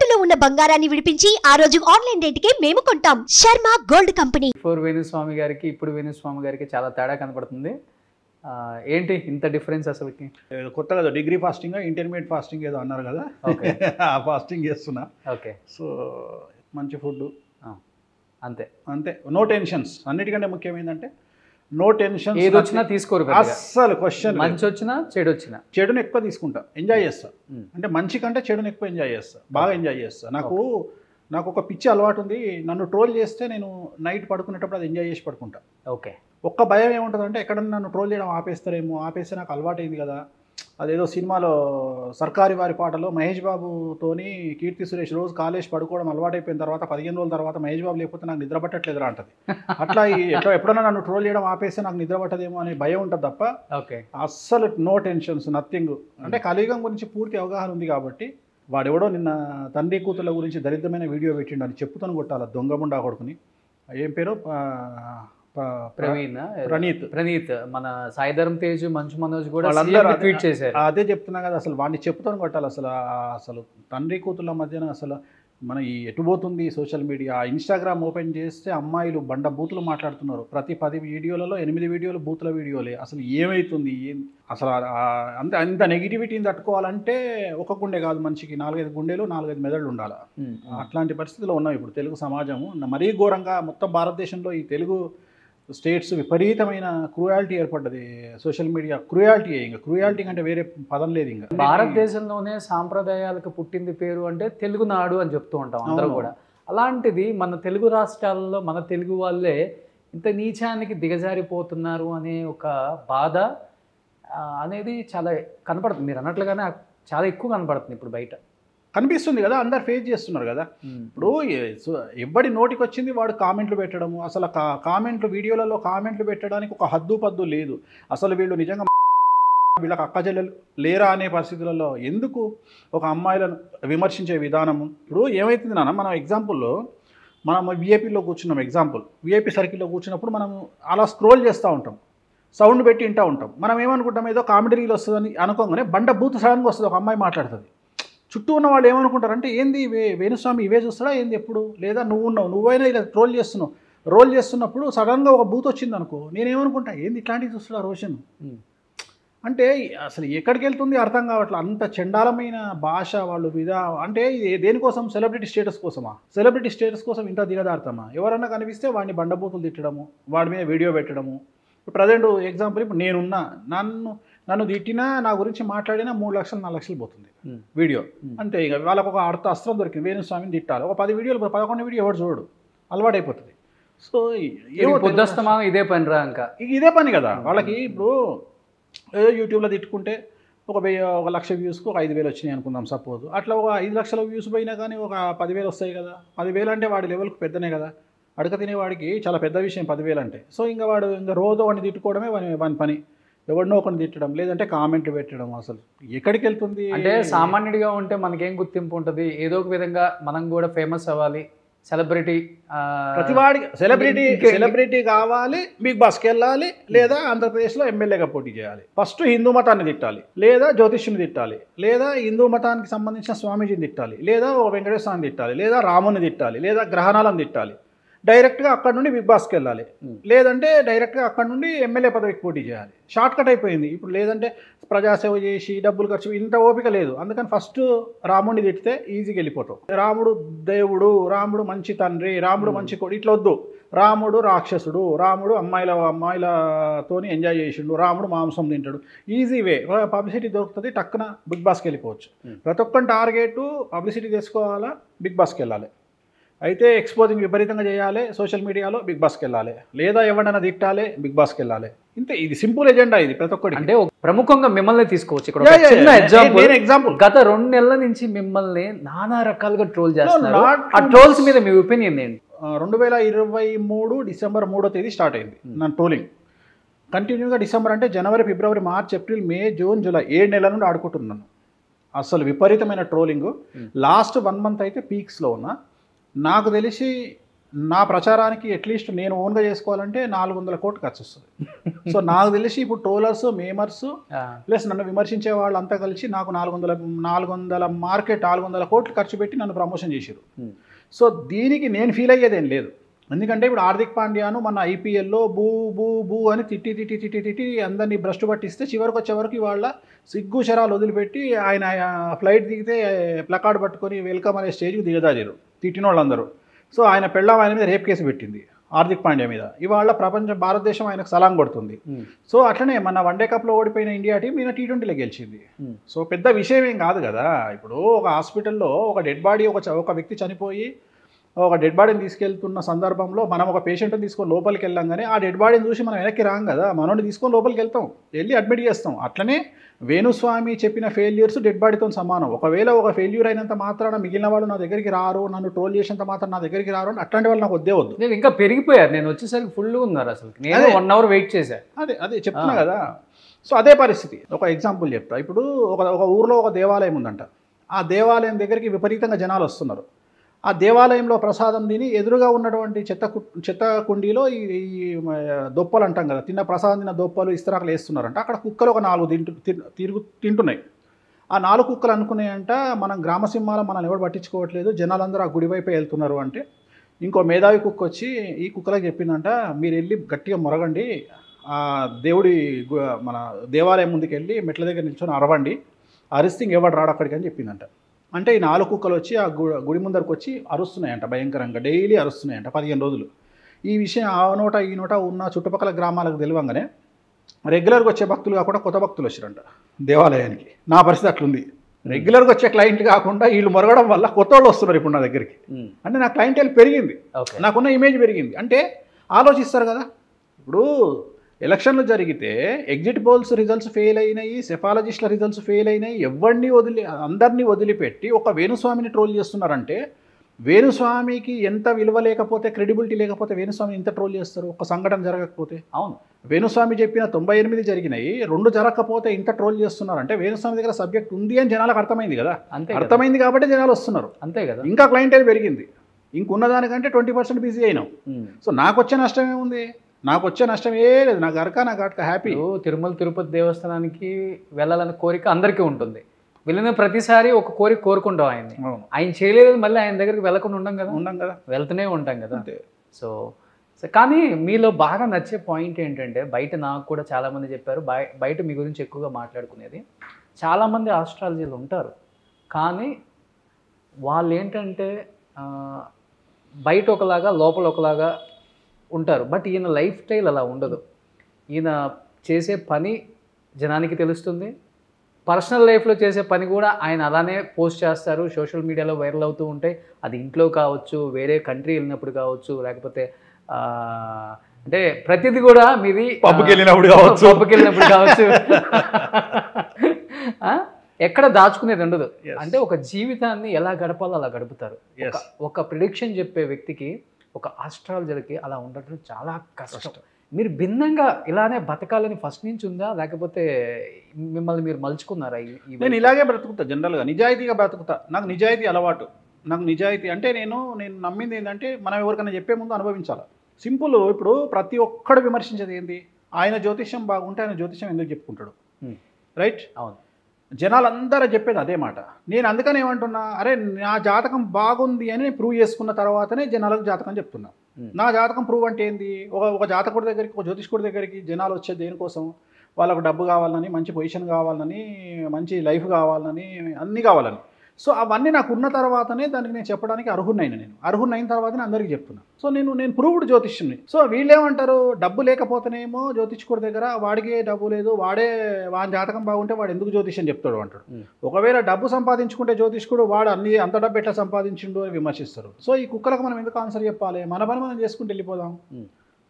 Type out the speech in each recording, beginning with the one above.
తాకట్టులో ఉన్న బంగారాన్ని విడిపించి ఆ రోజు ఆన్లైన్ రేటుకే మేము కొంటాం. Sharma gold company. వేణుస్వామి గారికి ఇప్పుడు వేణుస్వామి గారికి చాలా తేడా కనపడుతుంది. ఏంటి ఇంత డిఫరెన్స్ అసలుకి? కొత్తగా డిగ్రీ ఫాస్టింగ్ ఇంటర్మీడియట్ ఫాస్టింగ్ ఏదో అన్నారు కదా, ఆ ఫాస్టింగ్ చేస్తున్నా. ఓకే, సో మంచి ఫుడ్ అంతే అంతే, నో టెన్షన్స్. అన్నిటికంటే ముఖ్యం ఏంటంటే నో టెన్షన్. ఏది వచ్చినా తీసుకోరు, అస్సలు క్వశ్చన్. మంచి వచ్చినా చెడు వచ్చినా చెడుని ఎక్కువ తీసుకుంటా, ఎంజాయ్ చేస్తా. అంటే మంచి కంటే చెడుని ఎక్కువ ఎంజాయ్ చేస్తా, బాగా ఎంజాయ్ చేస్తా. నాకు ఒక పిచ్చి అలవాటు ఉంది. నన్ను ట్రోల్ చేస్తే నేను నైట్ పడుకునేటప్పుడు అది ఎంజాయ్ చేసి పడుకుంటా. ఓకే, ఒక్క భయం ఏముంటుందంటే ఎక్కడన్నా నన్ను ట్రోల్ చేయడం ఆపేస్తే నాకు అలవాటైంది కదా. అదేదో సినిమాలో సర్కారీ వారి పాటలో మహేష్ బాబుతోని కీర్తి సురేష్ రోజు కాలేజ్ పడుకోవడం అలవాటైపోయిన తర్వాత 15 రోజుల తర్వాత మహేష్ బాబు లేకపోతే నాకు నిద్ర పట్టట్లేదురా అంటది. అట్లా ఎప్పుడన్నా నన్ను ట్రోల్ చేయడం ఆపేస్తే నాకు నిద్ర పట్టదేమో అనే భయం ఉంటుంది తప్ప అస్సలు నో టెన్షన్స్, నథింగ్. అంటే కలియుగం గురించి పూర్తి అవగాహన ఉంది కాబట్టి వాడెవడో నిన్న తండ్రి కూతుర్ల గురించి దరిద్రమైన వీడియో పెట్టిండు అని చెప్పుతాను కొట్టాల దొంగముండా కొడుకుని. ఏం పేరు? ప్రణీత్. మన సాయిధరం తేజ్, మంచు మనోజ్ కూడా ట్వీట్ చేశారు. అదే చెప్తున్నా కదా, అసలు వాడిని చెప్తాను కొట్టాలి. అసలు తండ్రి కూతుర్ల మధ్యన అసలు మన ఈ ఎటుపోతుంది సోషల్ మీడియా. ఇన్స్టాగ్రామ్ ఓపెన్ చేస్తే అమ్మాయిలు బండ బూతులు మాట్లాడుతున్నారు. ప్రతి 10 వీడియోలలో 8 వీడియోలు బూతుల వీడియోలే. అసలు ఏమవుతుంది? అసలు అంత నెగిటివిటీని తట్టుకోవాలంటే ఒక గుండె కాదు మనిషికి, 4-5 గుండెలు 4-5 మెదళ్ళు ఉండాలి. అట్లాంటి పరిస్థితిలో ఉన్నాం ఇప్పుడు తెలుగు సమాజము. మరీ ఘోరంగా మొత్తం భారతదేశంలో ఈ తెలుగు స్టేట్స్ విపరీతమైన క్రూయాలిటీ ఏర్పడ్డది. సోషల్ మీడియా క్రూయాలిటీ, ఇంకా క్రూయాలిటీ అంటే వేరే పదం లేదు. ఇంకా భారతదేశంలోనే సాంప్రదాయాలకు పుట్టింది పేరు అంటే తెలుగునాడు అని చెప్తూ ఉంటాం అందరూ కూడా. అలాంటిది మన తెలుగు రాష్ట్రాలలో మన తెలుగు వాళ్ళే ఇంత నీచానికి దిగజారిపోతున్నారు అనే ఒక బాధ అనేది చాలా కనపడుతుంది. మీరు అన్నట్లుగానే చాలా ఎక్కువ కనపడుతుంది ఇప్పుడు బయట కనిపిస్తుంది కదా, అందరు ఫేస్ చేస్తున్నారు కదా. ఇప్పుడు ఎవ్వడి నోటికి వచ్చింది వాడు కామెంట్లు పెట్టడము. అసలు వీడియోలలో కామెంట్లు పెట్టడానికి ఒక హద్దు పద్దు లేదు. అసలు వీళ్ళు నిజంగా వీళ్ళకి అక్క చెల్లెలు లేరా అనే పరిస్థితులలో ఎందుకు ఒక అమ్మాయిలను విమర్శించే విధానము. ఇప్పుడు ఏమవుతుంది నాన్న, మనం ఎగ్జాంపుల్లో మనం విఐపీలో కూర్చున్నాం. విఐపీ సర్కిల్లో కూర్చున్నప్పుడు మనం అలా స్క్రోల్ చేస్తూ ఉంటాం, సౌండ్ పెట్టి వింటూ ఉంటాం. మనం ఏమనుకుంటాం, ఏదో కామెడీ రీల్ వస్తుందని అనుకోగానే బండ బూత్ సడన్గా వస్తుంది, ఒక అమ్మాయి మాట్లాడుతుంది. చుట్టూ ఉన్న వాళ్ళు ఏమనుకుంటారంటే ఏంది వేణుస్వామి ఇవే చూస్తాడా ఏంది ఎప్పుడు, లేదా నువ్వైనా ఇలా రోల్ చేస్తున్నప్పుడు సడన్గా ఒక బూత్ వచ్చింది అనుకో, నేనేమనుకుంటా ఏంది ఇట్లాంటివి చూస్తున్నా రోషన్ అంటే. అసలు ఎక్కడికి వెళ్తుంది అర్థం కావట్లేదు. అంత చండాలమైన భాష వాళ్ళు అంటే దేనికోసం? సెలబ్రిటీ స్టేటస్ కోసమా? సెలబ్రిటీ స్టేటస్ కోసం ఇంత దిగదారుతామా? ఎవరన్నా కనిపిస్తే వాడిని బండబూతులు తిట్టడము, వాడి మీద వీడియో పెట్టడము. ప్రజెంట్ ఎగ్జాంపుల్, ఇప్పుడు నేనున్నా, నన్ను తిట్టినా నా గురించి మాట్లాడినా 3 లక్షలు 4 లక్షలు పోతుంది వీడియో అంతే. ఇక వాళ్ళకు ఒక అస్త్రం దొరికింది, వేణుస్వామిని తిట్టాలి. ఒక 10 వీడియోలు 11 వీడియో ఎవరు చూడడు, అలవాటైపోతుంది. సో ఇదే పని రా, ఇంకా ఇదే పని కదా వాళ్ళకి. ఇప్పుడు ఏదో యూట్యూబ్లో తిట్టుకుంటే ఒక 1,00,000 వ్యూస్కి ఒక 5,000 వచ్చినాయి అనుకుందాం సపోజ్. అట్లా ఒక 5 లక్షల వ్యూస్ పోయినా కానీ ఒక 10,000 వస్తాయి కదా. 10,000 అంటే వాడి లెవెల్కి పెద్దనే కదా, అడక తినేవాడికి చాలా పెద్ద విషయం 10,000 అంటే. సో ఇంకా వాడు రోజు వాడిని తిట్టుకోవడమే వాని పని, ఎవరినో ఒకరిని తిట్టడం, లేదంటే కామెంట్లు పెట్టడం. అసలు ఎక్కడికి వెళ్తుంది? అంటే సామాన్యుడిగా ఉంటే మనకేం గుర్తింపు ఉంటుంది? ఏదో ఒక విధంగా మనం కూడా ఫేమస్ అవ్వాలి, సెలబ్రిటీ, ప్రతివాడికి సెలబ్రిటీ కావాలి, బిగ్ బాస్కి వెళ్ళాలి, లేదా ఆంధ్రప్రదేశ్లో ఎమ్మెల్యేగా పోటీ చేయాలి. ఫస్ట్ హిందూ మతాన్ని తిట్టాలి, లేదా జ్యోతిష్యుని తిట్టాలి, లేదా హిందూ మతానికి సంబంధించిన స్వామీజీని తిట్టాలి, లేదా వెంకటేశ్వర స్వామిని తిట్టాలి, లేదా రాముని తిట్టాలి, లేదా గ్రహణాలను తిట్టాలి. డైరెక్ట్గా అక్కడ నుండి బిగ్ బాస్కి వెళ్ళాలి, లేదంటే డైరెక్ట్గా అక్కడ నుండి ఎమ్మెల్యే పదవికి పోటీ చేయాలి. షార్ట్ కట్ అయిపోయింది ఇప్పుడు. లేదంటే ప్రజాసేవ చేసి డబ్బులు ఖర్చు, ఇంత ఓపిక లేదు. అందుకని ఫస్ట్ రాముడిని తిట్టితే ఈజీగా వెళ్ళిపోతాం. రాముడు దేవుడు, రాముడు మంచి తండ్రి, రాముడు మంచి కొడు, ఇట్లా వద్దు. రాముడు రాక్షసుడు, రాముడు అమ్మాయిలతోని ఎంజాయ్ చేసిండు, రాముడు మాంసం తింటాడు. ఈజీ వే, పబ్లిసిటీ దొరుకుతుంది, టక్కున బిగ్ బాస్కి వెళ్ళిపోవచ్చు. ప్రతి ఒక్కరి టార్గెట్ పబ్లిసిటీ తెచ్చుకోవాలా, బిగ్ బాస్కి వెళ్ళాలి. అయితే ఎక్స్పోజింగ్ విపరీతంగా చేయాలి సోషల్ మీడియాలో, బిగ్ బాస్కి వెళ్ళాలి, లేదా ఎవరైనా తిట్టాలి, బిగ్ బాస్కి వెళ్ళాలి. ఇంతే, ఇది సింపుల్ ఎజెండా ఇది ప్రతి ఒక్కటి. అంటే ప్రముఖంగా మిమ్మల్ని తీసుకోవచ్చు. ఇక్కడ ఎగ్జాంపుల్, గత 2 నెలల నుంచి మిమ్మల్ని నానా రకాలుగా ట్రోల్ చేస్తున్నారు. ఆ ట్రోల్స్ మీద మీ ఒపీనియన్ ఏంటి? 2023 డిసెంబర్ 3వ తేదీ స్టార్ట్ అయింది నా ట్రోలింగ్. కంటిన్యూగా డిసెంబర్ అంటే జనవరి, ఫిబ్రవరి, మార్చ్, ఏప్రిల్, మే, జూన్, జూలై 7 నెలల నుండి ఆడుకుంటున్నాను. అసలు విపరీతమైన ట్రోలింగ్. లాస్ట్ 1 మంత్ అయితే పీక్స్లో ఉన్నా. నాకు తెలిసి నా ప్రచారానికి అట్లీస్ట్ నేను ఓన్గా చేసుకోవాలంటే 400 కోట్లు ఖర్చు వస్తుంది. సో నాకు తెలిసి ఇప్పుడు ట్రోలర్స్, మేమర్స్ ప్లస్ నన్ను విమర్శించే వాళ్ళంతా కలిసి నాకు 400 కోట్లు ఖర్చు పెట్టి నన్ను ప్రమోషన్ చేశారు. సో దీనికి నేను ఫీల్ అయ్యేదేం లేదు. ఎందుకంటే ఇప్పుడు హార్దిక్ పాండ్యాను మన ఐపీఎల్లో బూ బూ బూ అని తిట్టి అందరినీ భ్రష్టు పట్టిస్తే చివరికి వచ్చేవరకు ఇవాళ సిగ్గు శరాలు వదిలిపెట్టి ఆయన ఫ్లైట్ దిగితే ప్లకార్డ్ పట్టుకొని వెల్కమ్ అనే స్టేజ్కి దిగదారు తిట్టిన వాళ్ళందరూ. సో ఆయన పెళ్ళం ఆయన మీద రేప్ కేసు పెట్టింది హార్దిక్ పాండ్యా మీద. ఇవాళ భారతదేశం ఆయనకు సలాం కొడుతుంది. సో అట్లనే మన వన్డే కప్లో ఓడిపోయిన ఇండియా టీం ఈయన T20లో గెలిచింది. సో పెద్ద విషయం ఏం కాదు కదా. ఇప్పుడు ఒక హాస్పిటల్లో ఒక డెడ్ బాడీ ఒక వ్యక్తి చనిపోయి ఒక డెడ్ బాడీని తీసుకెళ్తున్న సందర్భంలో మనం ఒక పేషెంట్ని తీసుకొని లోపలికి వెళ్ళంగానే ఆ డెడ్ బాడీని చూసి మనం వెనక్కి రాం కదా, మనోడిని తీసుకొని లోపలికి వెళ్తాం, వెళ్ళి అడ్మిట్ చేస్తాం. అట్లనే వేణుస్వామి చెప్పిన ఫెయిల్యూర్స్ డెడ్ బాడీతో సమానం. ఒకవేళ ఒక ఫెయిల్యూర్ అయినంత మాత్రాన మిగిలిన వాళ్ళు నా దగ్గరికి రారు, నన్ను ట్రోల్ చేసినంత మాత్రం నా దగ్గరికి రారు అని అట్లాంటి వాళ్ళు నాకు వద్దే వద్దు. నేను ఇంకా పెరిగిపోయారు, నేను వచ్చేసరికి ఫుల్గా ఉన్నారు అసలు. నేను 1 hour వెయిట్ చేశాను. అదే చెప్తున్నా కదా. సో అదే పరిస్థితి. ఒక ఎగ్జాంపుల్ చెప్తా. ఇప్పుడు ఒక ఊర్లో ఒక దేవాలయం ఉందంట. ఆ దేవాలయం దగ్గరికి విపరీతంగా జనాలు వస్తున్నారు. ఆ దేవాలయంలో ప్రసాదం తిని ఎదురుగా ఉన్నటువంటి చెత్త కుండీలో ఈ దొప్పలు అంటాం కదా, ప్రసాదం తిన్న దొప్పలు ఇస్తరాకులు వేస్తున్నారంట. అక్కడ కుక్కలు ఒక 4 తింటున్నాయి. ఆ 4 కుక్కలు అనుకున్నాయంట, మనం గ్రామసింహాలు మనల్ని ఎవరు పట్టించుకోవట్లేదు, జనాలందరూ ఆ గుడి వైపే వెళ్తున్నారు అంటే ఇంకో మేధావి కుక్క వచ్చి ఈ కుక్కలకు చెప్పిందంట, మీరు వెళ్ళి గట్టిగా మొరగండి, ఆ దేవుడి మన దేవాలయం ముందుకు వెళ్ళి మెట్ల దగ్గర నిల్చొని అరవండి, అరిస్తే ఎవడు రాడు అక్కడికి అని చెప్పిందంట. అంటే ఈ 4 కుక్కలు వచ్చి ఆ గుడి ముందరకు వచ్చి అరుస్తున్నాయంట, భయంకరంగా డైలీ అరుస్తున్నాయంట 15 రోజులు. ఈ విషయం ఆ నోట ఈ నోట ఉన్న చుట్టుపక్కల గ్రామాలకు తెలియంగానే రెగ్యులర్గా వచ్చే భక్తులు కాకుండా కొత్త భక్తులు వచ్చారంట దేవాలయానికి. నా పరిస్థితి అట్లుంది. రెగ్యులర్గా వచ్చే క్లయింట్లు కాకుండా వీళ్ళు మొరగడం వల్ల కొత్త వాళ్ళు వస్తున్నారు ఇప్పుడు నా దగ్గరికి. అంటే నా క్లయింటెల్ పెరిగింది, నాకున్న ఇమేజ్ పెరిగింది. అంటే ఆలోచిస్తారు కదా. ఇప్పుడు ఎలక్షన్లు జరిగితే ఎగ్జిట్ పోల్స్ రిజల్ట్స్ ఫెయిల్ అయినాయి, సెఫాలజిస్టుల రిజల్ట్స్ ఫెయిల్ అయినాయి, అందరినీ వదిలిపెట్టి ఒక వేణుస్వామిని ట్రోల్ చేస్తున్నారంటే వేణుస్వామికి ఎంత విలువ లేకపోతే, క్రెడిబిలిటీ లేకపోతే వేణుస్వామిని ఎంత ట్రోల్ చేస్తారు ఒక సంఘటన జరగకపోతే? అవును, వేణుస్వామి చెప్పిన 98 జరిగినాయి, 2 జరగకపోతే ఇంత ట్రోల్ చేస్తున్నారంటే వేణుస్వామి దగ్గర సబ్జెక్ట్ ఉంది అని జనాలకు అర్థమైంది కదా. అర్థమైంది కాబట్టి జనాలు వస్తున్నారు, అంతే కదా. ఇంకా క్లయింటేజ్ పెరిగింది, ఇంకున్న దానికంటే 20% బిజీ అయినాం. సో నాకు వచ్చే నష్టం ఏముంది? నాకు వచ్చే నష్టం ఏ లేదు. నాకు గరక హ్యాపీ. తిరుమల తిరుపతి దేవస్థానానికి వెళ్ళాలనే కోరిక అందరికీ ఉంటుంది. వెళ్ళిన ప్రతిసారి ఒక కోరిక కోరుకుంటాం ఆయన్ని. ఆయన చేయలేదు మళ్ళీ ఆయన దగ్గరికి వెళ్ళకుండా ఉండం కదా, వెళ్తూనే ఉంటాం కదా. సో కానీ మీలో బాగా నచ్చే పాయింట్ ఏంటంటే, బయట నాకు కూడా చాలామంది చెప్పారు, బయట మీ గురించి ఎక్కువగా మాట్లాడుకునేది, చాలామంది ఆస్ట్రాలజీలు ఉంటారు కానీ వాళ్ళు ఏంటంటే బయట ఒకలాగా లోపల ఒకలాగా ఉంటారు. బట్ ఈయన లైఫ్ స్టైల్ అలా ఉండదు. ఈయన చేసే పని జనానికి తెలుస్తుంది, పర్సనల్ లైఫ్లో చేసే పని కూడా ఆయన అలానే పోస్ట్ చేస్తారు, సోషల్ మీడియాలో వైరల్ అవుతూ ఉంటాయి. అది ఇంట్లో కావచ్చు, వేరే కంట్రీ వెళ్ళినప్పుడు కావచ్చు, లేకపోతే అంటే ప్రతిదీ కూడా మీది పబ్కి వెళ్ళినప్పుడు కావచ్చు ఎక్కడ దాచుకునేది ఉండదు. అంటే ఒక జీవితాన్ని ఎలా గడపాలో అలా గడుపుతారు. ఒక ప్రిడిక్షన్ చెప్పే వ్యక్తికి, ఒక ఆస్ట్రాలజర్కి అలా ఉండటం చాలా కష్టం. మీరు భిన్నంగా ఇలానే బతకాలని ఫస్ట్ నుంచి ఉందా, లేకపోతే మిమ్మల్ని మీరు మలుచుకున్నారా? నేను ఇలాగే బ్రతుకుతా, జనరల్గా నిజాయితీగా బ్రతుకుతా. నాకు నిజాయితీ అలవాటు. నాకు నిజాయితీ అంటే నేను నమ్మింది ఏంటంటే, మనం ఎవరికైనా చెప్పే ముందు అనుభవించాలి. సింపుల్. ఇప్పుడు ప్రతి ఒక్కడు విమర్శించేది ఏంటి? ఆయన జ్యోతిష్యం బాగుంటే ఆయన జ్యోతిష్యం ఎందుకు చెప్పుకుంటాడు, రైట్? అవును, జనాలందరూ చెప్పేది అదే మాట. నేను అందుకని ఏమంటున్నా, అరే నా జాతకం బాగుంది అని ప్రూవ్ చేసుకున్న తర్వాతనే జనాలకు జాతకం చెప్తున్నా. నా జాతకం ప్రూవ్ అంటే ఏంది? ఒక జాతకుడి దగ్గరికి, ఒక జ్యోతిష్కుడి దగ్గరికి జనాలు వచ్చేది దేనికోసం? వాళ్ళకు డబ్బు కావాలని, మంచి పొజిషన్ కావాలని, మంచి లైఫ్ కావాలని, అన్నీ కావాలని. సో అవన్నీ నాకు ఉన్న తర్వాతనే దానికి నేను చెప్పడానికి అర్హున్నైనా. నేను అర్హున్నైన తర్వాతనే అందరికీ చెప్తున్నా. సో నేను ప్రూవ్డ్ జ్యోతిష్యుని. సో వీళ్ళేమంటారు, డబ్బు లేకపోతేనేమో జ్యోతిష్కుడి దగ్గర వాడికి డబ్బు లేదు, వాడి జాతకం బాగుంటే వాడు ఎందుకు జ్యోతిష్యం చెప్తాడు అంటాడు. ఒకవేళ డబ్బు సంపాదించుకుంటే జ్యోతిష్కుడు వాడు అంత డబ్బు ఎట్లా సంపాదించిండు అని విమర్శిస్తారు. సో ఈ కుక్కలకు మనం ఎందుకు ఆన్సర్ చెప్పాలి? మన పని మనం చేసుకుంటూ వెళ్ళిపోదాం,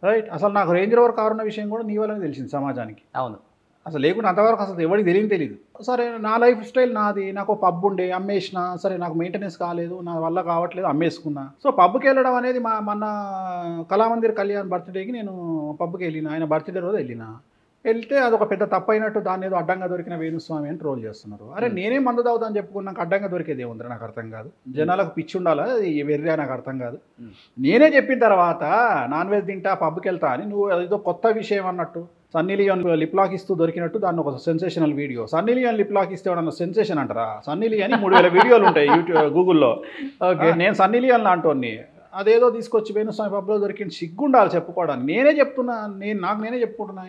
రైట్? అసలు నాకు రేంజ్ రోవర్ కారు ఉన్న విషయం కూడా నీ వల్లనే తెలిసింది సమాజానికి. అవును, అసలు లేకుండా అంతవరకు అసలు ఎవరికి తెలియదు. సరే, నా లైఫ్ స్టైల్ నాది. నాకు పబ్ ఉండే, అమ్మేసిన. సరే, నాకు మెయింటెనెన్స్ కాలేదు, నా వల్ల కావట్లేదు, అమ్మేసుకున్నా. సో పబ్కి వెళ్ళడం అనేది మన కళామందిర్ కళ్యాణ్ బర్త్డేకి నేను పబ్కి వెళ్ళిన, ఆయన బర్త్డే రోజు వెళ్ళిన. వెళ్తే అదొక పెద్ద తప్పు అయినట్టు దాన్ని ఏదో అడ్డంగా దొరికిన వేణుస్వామి అని ట్రోల్ చేస్తున్నారు. అరే నేనే మందు తాగుతాను చెప్పుకున్నాక అడ్డంగా దొరికేది ఏముంది నాకు అర్థం కాదు. జనాలకు పిచ్చి ఉండాలా ఈ వెర్రా నాకు అర్థం కాదు. నేనే చెప్పిన తర్వాత నాన్ వెజ్ తింటా పబ్కి వెళ్తా అని నువ్వు ఏదో కొత్త విషయం అన్నట్టు సన్నీ లియోన్ లిప్ లాక్ ఇస్తూ దొరికినట్టు దాన్ని ఒక sensational video. Sunny Leone lip lock ఇస్తే ఏమన్నా సెన్సేషన్ అంటారా? సన్నీ లియోన్ 3000 వీడియోలు ఉంటాయి యూట్యూబ్ గూగుల్లో. ఓకే నేను సన్నీ లియోన్ లాంటోని అదేదో తీసుకొచ్చి వేణుస్వామి పబ్లో దొరికింది సిగ్గుండాలి చెప్పుకోవడానికి. నేనే చెప్తున్నా, నేనే చెప్పుకుంటున్నా,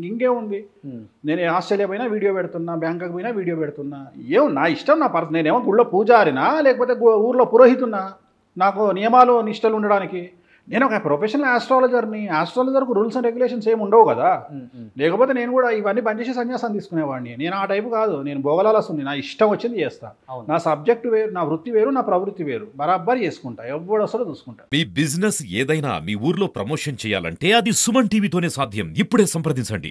ఇంకేముంది. నేను ఆస్ట్రేలియా పోయినా వీడియో పెడుతున్నా, బ్యాంకాక్ పోయినా వీడియో పెడుతున్నా. నా ఇష్టం, నా నేనేమో గుళ్ళో పూజారినా లేకపోతే ఊర్లో పురోహితున్నా? నాకు నియమాలు నిష్టలు ఉండడానికి. నేను ఒక ప్రొఫెషనల్ ఆస్ట్రాలజర్ని. ఆస్ట్రాలజర్కు రూల్స్ అండ్ రెగ్యులేషన్స్ ఏమి ఉండవు కదా. లేకపోతే నేను కూడా ఇవన్నీ బంద్ చేసి సన్యాసం తీసుకునేవాడిని. నేను ఆ టైపు కాదు. నేను భోగలాలస్తుంది, నా ఇష్టం వచ్చింది చేస్తా. నా సబ్జెక్టు వేరు, నా వృత్తి వేరు, నా ప్రవృత్తి వేరు. బరాబర్ చేసుకుంటా, ఎవడు అసలు చూసుకుంటా. మీ బిజినెస్ ఏదైనా మీ ఊర్లో ప్రమోషన్ చేయాలంటే అది సుమన్ టీవీతోనే సాధ్యం. ఇప్పుడే సంప్రదించండి.